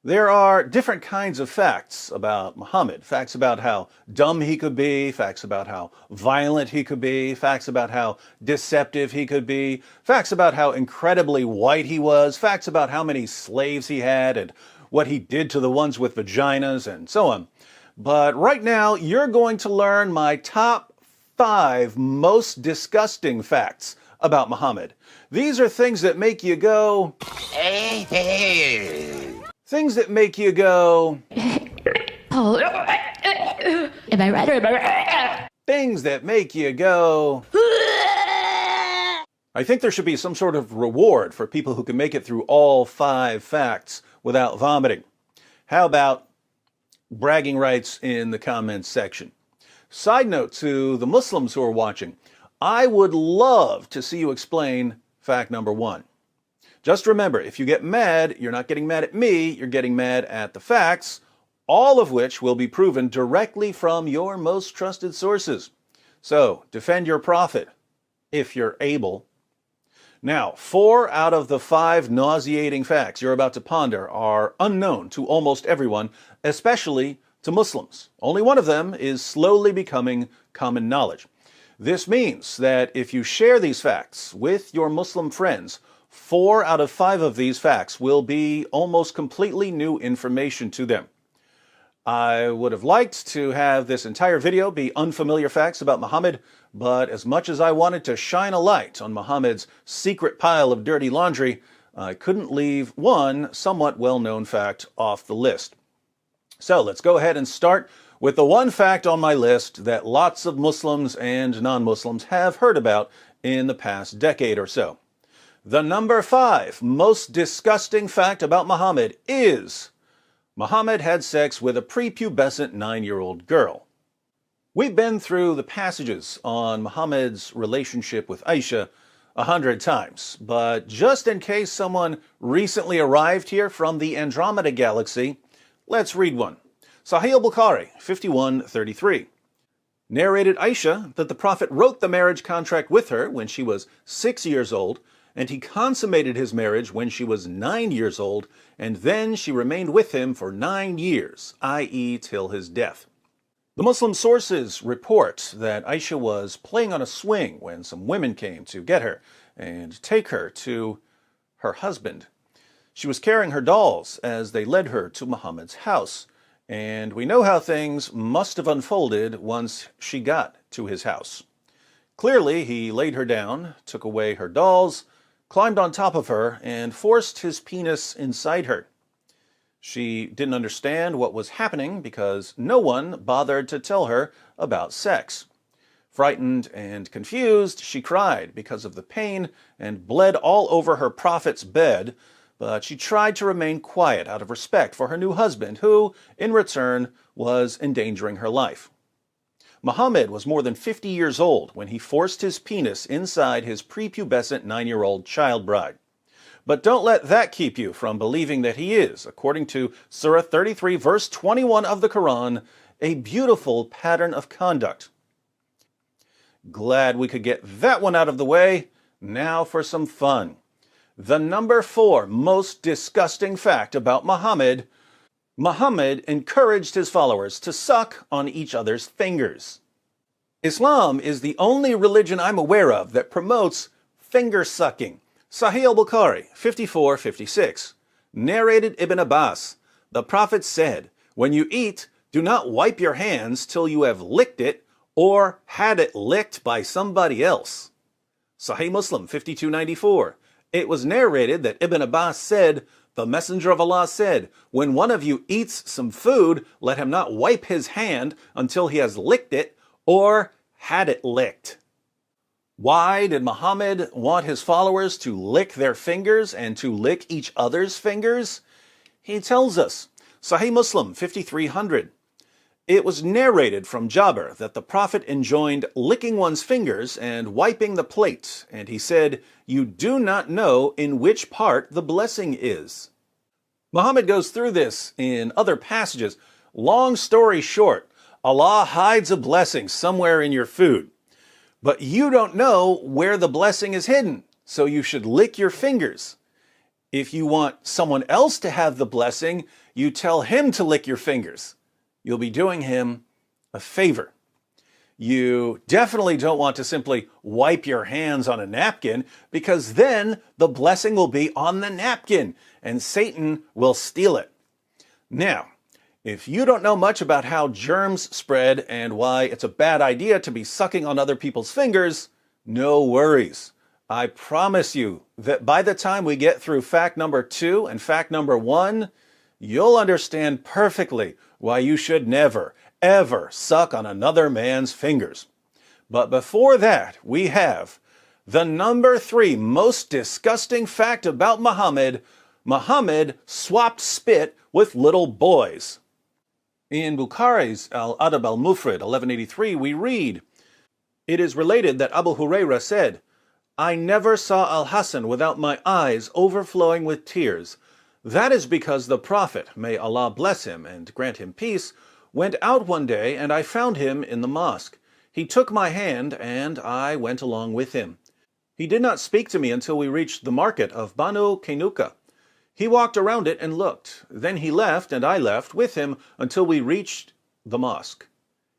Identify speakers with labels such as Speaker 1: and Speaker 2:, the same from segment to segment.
Speaker 1: There are different kinds of facts about Muhammad. Facts about how dumb he could be, facts about how violent he could be, facts about how deceptive he could be, facts about how incredibly white he was, facts about how many slaves he had and what he did to the ones with vaginas and so on. But right now, you're going to learn my top 5 most disgusting facts about Muhammad. These are things that make you go... Things that make you go...
Speaker 2: Oh, am I right or am I right?
Speaker 1: Things that make you go... I think there should be some sort of reward for people who can make it through all 5 facts without vomiting. How about bragging rights in the comments section? Side note to the Muslims who are watching, I would love to see you explain fact number 1. Just remember, if you get mad, you're not getting mad at me, you're getting mad at the facts, all of which will be proven directly from your most trusted sources. So, defend your prophet, if you're able. Now, 4 out of the 5 nauseating facts you're about to ponder are unknown to almost everyone, especially to Muslims. Only one of them is slowly becoming common knowledge. This means that if you share these facts with your Muslim friends, 4 out of 5 of these facts will be almost completely new information to them. I would have liked to have this entire video be unfamiliar facts about Muhammad, but as much as I wanted to shine a light on Muhammad's secret pile of dirty laundry, I couldn't leave one somewhat well-known fact off the list. So let's go ahead and start with the one fact on my list that lots of Muslims and non-Muslims have heard about in the past decade or so. The number 5 most disgusting fact about Muhammad is Muhammad had sex with a prepubescent 9-year-old girl. We've been through the passages on Muhammad's relationship with Aisha 100 times, but just in case someone recently arrived here from the Andromeda Galaxy, let's read one. Sahih al-Bukhari 51:33. Narrated Aisha that the Prophet wrote the marriage contract with her when she was 6 years old, and he consummated his marriage when she was 9 years old, and then she remained with him for 9 years, i.e. till his death. The Muslim sources report that Aisha was playing on a swing when some women came to get her and take her to her husband. She was carrying her dolls as they led her to Muhammad's house, and we know how things must have unfolded once she got to his house. Clearly, he laid her down, took away her dolls, climbed on top of her, and forced his penis inside her. She didn't understand what was happening because no one bothered to tell her about sex. Frightened and confused, she cried because of the pain and bled all over her prophet's bed, but she tried to remain quiet out of respect for her new husband, who, in return, was endangering her life. Muhammad was more than 50 years old when he forced his penis inside his prepubescent 9-year-old child bride. But don't let that keep you from believing that he is, according to Surah 33, verse 21 of the Quran, a beautiful pattern of conduct. Glad we could get that one out of the way. Now for some fun. The number 4 most disgusting fact about Muhammad: Muhammad encouraged his followers to suck on each other's fingers. Islam is the only religion I'm aware of that promotes finger sucking. Sahih al-Bukhari 54:56. Narrated Ibn Abbas, the Prophet said, "When you eat, do not wipe your hands till you have licked it or had it licked by somebody else." Sahih Muslim 52:94. It was narrated that Ibn Abbas said, The Messenger of Allah said, when one of you eats some food, let him not wipe his hand until he has licked it or had it licked. Why did Muhammad want his followers to lick their fingers and to lick each other's fingers? He tells us, Sahih Muslim 5300. It was narrated from Jabir that the Prophet enjoined licking one's fingers and wiping the plate, and he said, you do not know in which part the blessing is. Muhammad goes through this in other passages. Long story short, Allah hides a blessing somewhere in your food, but you don't know where the blessing is hidden, so you should lick your fingers. If you want someone else to have the blessing, you tell him to lick your fingers. You'll be doing him a favor. You definitely don't want to simply wipe your hands on a napkin, because then the blessing will be on the napkin and Satan will steal it. Now, if you don't know much about how germs spread and why it's a bad idea to be sucking on other people's fingers, no worries. I promise you that by the time we get through fact number 2 and fact number 1, you'll understand perfectly why you should never, ever suck on another man's fingers. But before that, we have the number 3 most disgusting fact about Muhammad. Muhammad swapped spit with little boys. In Bukhari's Al-Adab al-Mufrad 1183, we read, it is related that Abu Hurairah said, I never saw Al-Hasan without my eyes overflowing with tears. That is because the Prophet, may Allah bless him and grant him peace, went out one day and I found him in the mosque. He took my hand and I went along with him. He did not speak to me until we reached the market of Banu Kainuka. He walked around it and looked. Then he left and I left with him until we reached the mosque.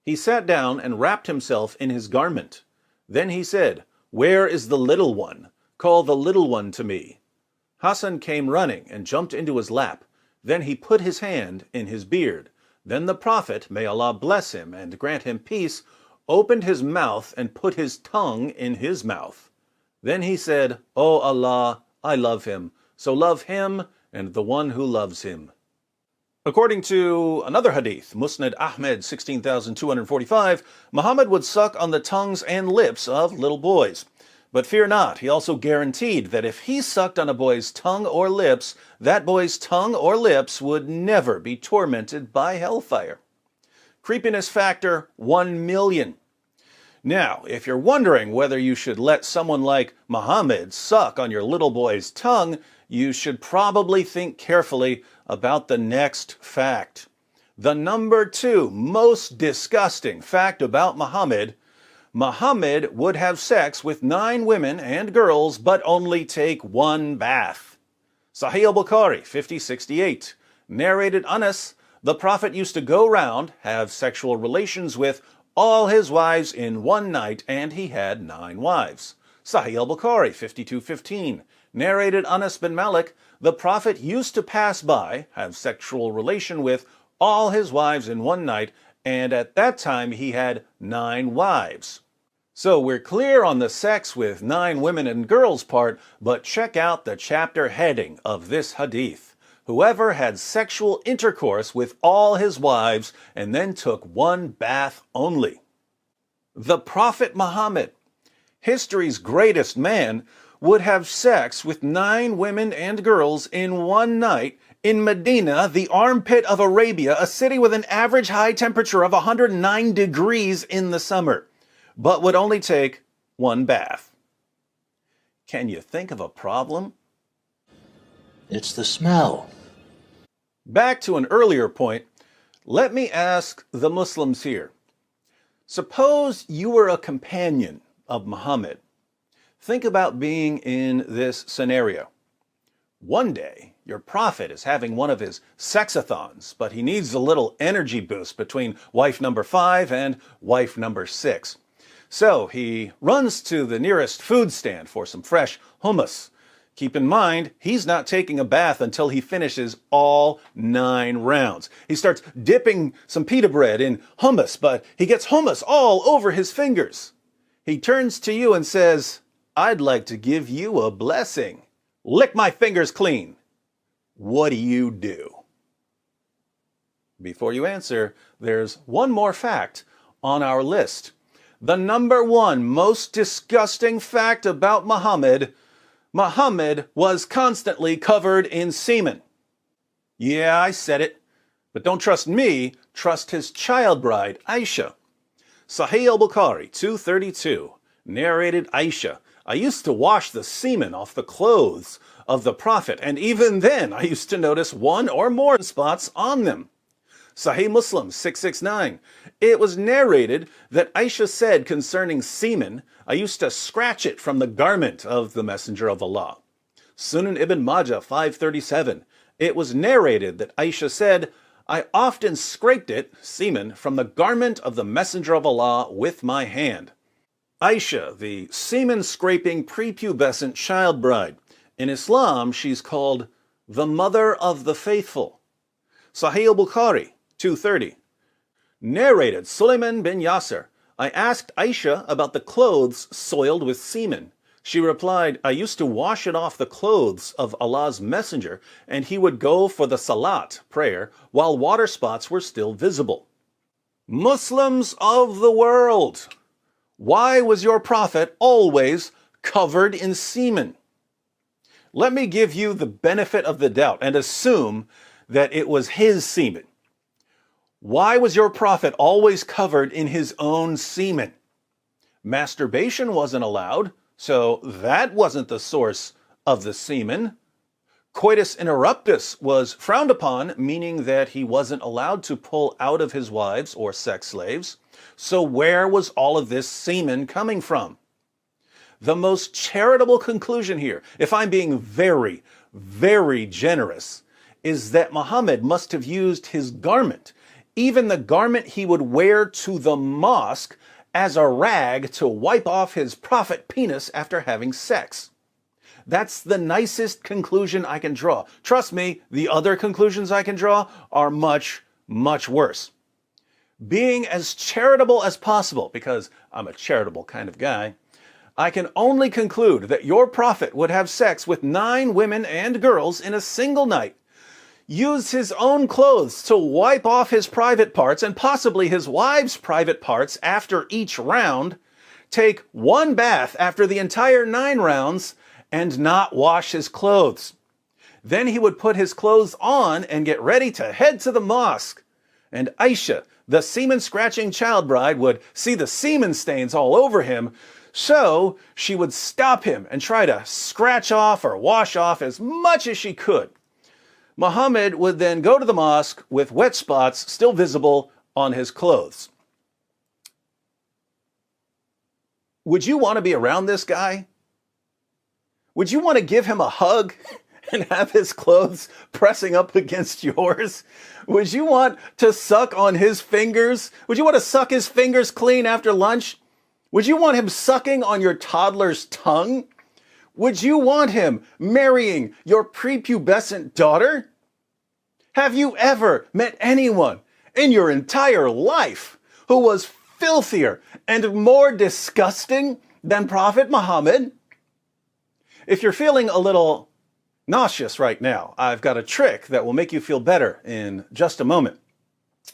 Speaker 1: He sat down and wrapped himself in his garment. Then he said, where is the little one? Call the little one to me. Hassan came running and jumped into his lap. Then he put his hand in his beard. Then the Prophet, may Allah bless him and grant him peace, opened his mouth and put his tongue in his mouth. Then he said, O Allah, I love him, so love him and the one who loves him. According to another hadith, Musnad Ahmed 16245, Muhammad would suck on the tongues and lips of little boys. But fear not, he also guaranteed that if he sucked on a boy's tongue or lips, that boy's tongue or lips would never be tormented by hellfire. Creepiness factor 1,000,000. Now, if you're wondering whether you should let someone like Muhammad suck on your little boy's tongue, you should probably think carefully about the next fact. The number 2 most disgusting fact about Muhammad: Muhammad would have sex with 9 women and girls, but only take 1 bath. Sahih al-Bukhari 5068. Narrated Anas, the Prophet used to go round, have sexual relations with all his wives in one night, and he had 9 wives. Sahih al-Bukhari 5215. Narrated Anas bin Malik, the Prophet used to pass by, have sexual relation with all his wives in one night, and at that time he had 9 wives. So we're clear on the sex with 9 women and girls part, but check out the chapter heading of this hadith. Whoever had sexual intercourse with all his wives and then took 1 bath only. The Prophet Muhammad, history's greatest man, would have sex with 9 women and girls in one night in Medina, the armpit of Arabia, a city with an average high temperature of 109 degrees in the summer, but would only take 1 bath. Can you think of a problem?
Speaker 3: It's the smell.
Speaker 1: Back to an earlier point, let me ask the Muslims here. Suppose you were a companion of Muhammad. Think about being in this scenario. One day, your prophet is having one of his sexathons, but he needs a little energy boost between wife number 5 and wife number 6. So he runs to the nearest food stand for some fresh hummus. Keep in mind, he's not taking a bath until he finishes all 9 rounds. He starts dipping some pita bread in hummus, but he gets hummus all over his fingers. He turns to you and says, I'd like to give you a blessing. Lick my fingers clean. what do you do? Before you answer, there's one more fact on our list. The number one most disgusting fact about Muhammad: Muhammad was constantly covered in semen. Yeah, I said it. But don't trust me, trust his child bride, Aisha. Sahih al-Bukhari 232, narrated Aisha, I used to wash the semen off the clothes of the Prophet, and even then I used to notice one or more spots on them. Sahih Muslim 669, it was narrated that Aisha said concerning semen, I used to scratch it from the garment of the Messenger of Allah. Sunan Ibn Majah 537, it was narrated that Aisha said, I often scraped it, semen, from the garment of the Messenger of Allah with my hand. Aisha, the semen-scraping prepubescent child bride. In Islam, she's called the mother of the faithful. Sahih al-Bukhari 230. Narrated Sulaiman bin Yasser, I asked Aisha about the clothes soiled with semen. She replied, I used to wash it off the clothes of Allah's messenger, and he would go for the salat, prayer, while water spots were still visible. Muslims of the world, why was your prophet always covered in semen? Let me give you the benefit of the doubt and assume that it was his semen. Why was your prophet always covered in his own semen? Masturbation wasn't allowed, so that wasn't the source of the semen. Coitus interruptus was frowned upon, meaning that he wasn't allowed to pull out of his wives or sex slaves. So where was all of this semen coming from? The most charitable conclusion here, if I'm being very, very generous, is that Muhammad must have used his garment, even the garment he would wear to the mosque, as a rag to wipe off his prophet penis after having sex. That's the nicest conclusion I can draw. Trust me, the other conclusions I can draw are much, much worse. Being as charitable as possible, because I'm a charitable kind of guy, I can only conclude that your prophet would have sex with 9 women and girls in a single night, use his own clothes to wipe off his private parts and possibly his wife's private parts after each round, take 1 bath after the entire 9 rounds, and not wash his clothes. Then he would put his clothes on and get ready to head to the mosque. And Aisha, the semen-scratching child bride, would see the semen stains all over him, so she would stop him and try to scratch off or wash off as much as she could. Muhammad would then go to the mosque with wet spots still visible on his clothes. Would you want to be around this guy? Would you want to give him a hug and have his clothes pressing up against yours? Would you want to suck on his fingers? Would you want to suck his fingers clean after lunch? Would you want him sucking on your toddler's tongue? Would you want him marrying your prepubescent daughter? Have you ever met anyone in your entire life who was filthier and more disgusting than Prophet Muhammad? If you're feeling a little nauseous right now, I've got a trick that will make you feel better in just a moment.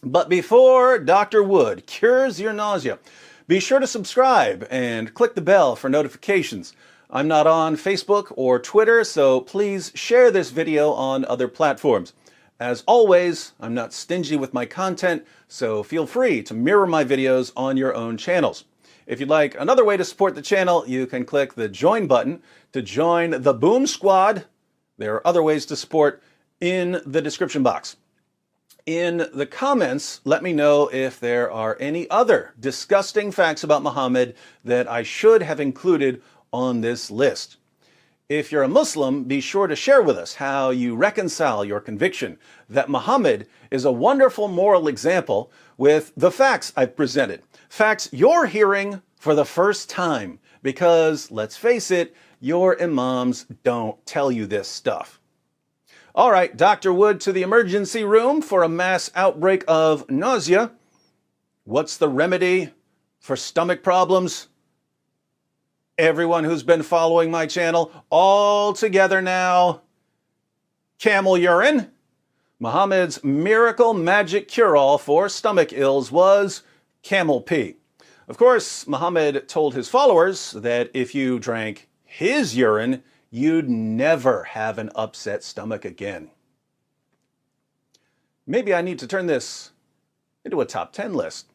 Speaker 1: But before Dr. Wood cures your nausea, be sure to subscribe and click the bell for notifications. I'm not on Facebook or Twitter, so please share this video on other platforms. As always, I'm not stingy with my content, so feel free to mirror my videos on your own channels. If you'd like another way to support the channel, you can click the join button to join the Boom Squad. There are other ways to support in the description box. In the comments, let me know if there are any other disgusting facts about Muhammad that I should have included on this list. If you're a Muslim, be sure to share with us how you reconcile your conviction that Muhammad is a wonderful moral example with the facts I've presented. Facts you're hearing for the first time, because, let's face it, your imams don't tell you this stuff. All right, Dr. Wood to the emergency room for a mass outbreak of nausea. What's the remedy for stomach problems? Everyone who's been following my channel, all together now. camel urine. Muhammad's miracle magic cure-all for stomach ills was camel pee. Of course, Muhammad told his followers that if you drank his urine, you'd never have an upset stomach again. Maybe I need to turn this into a top 10 list.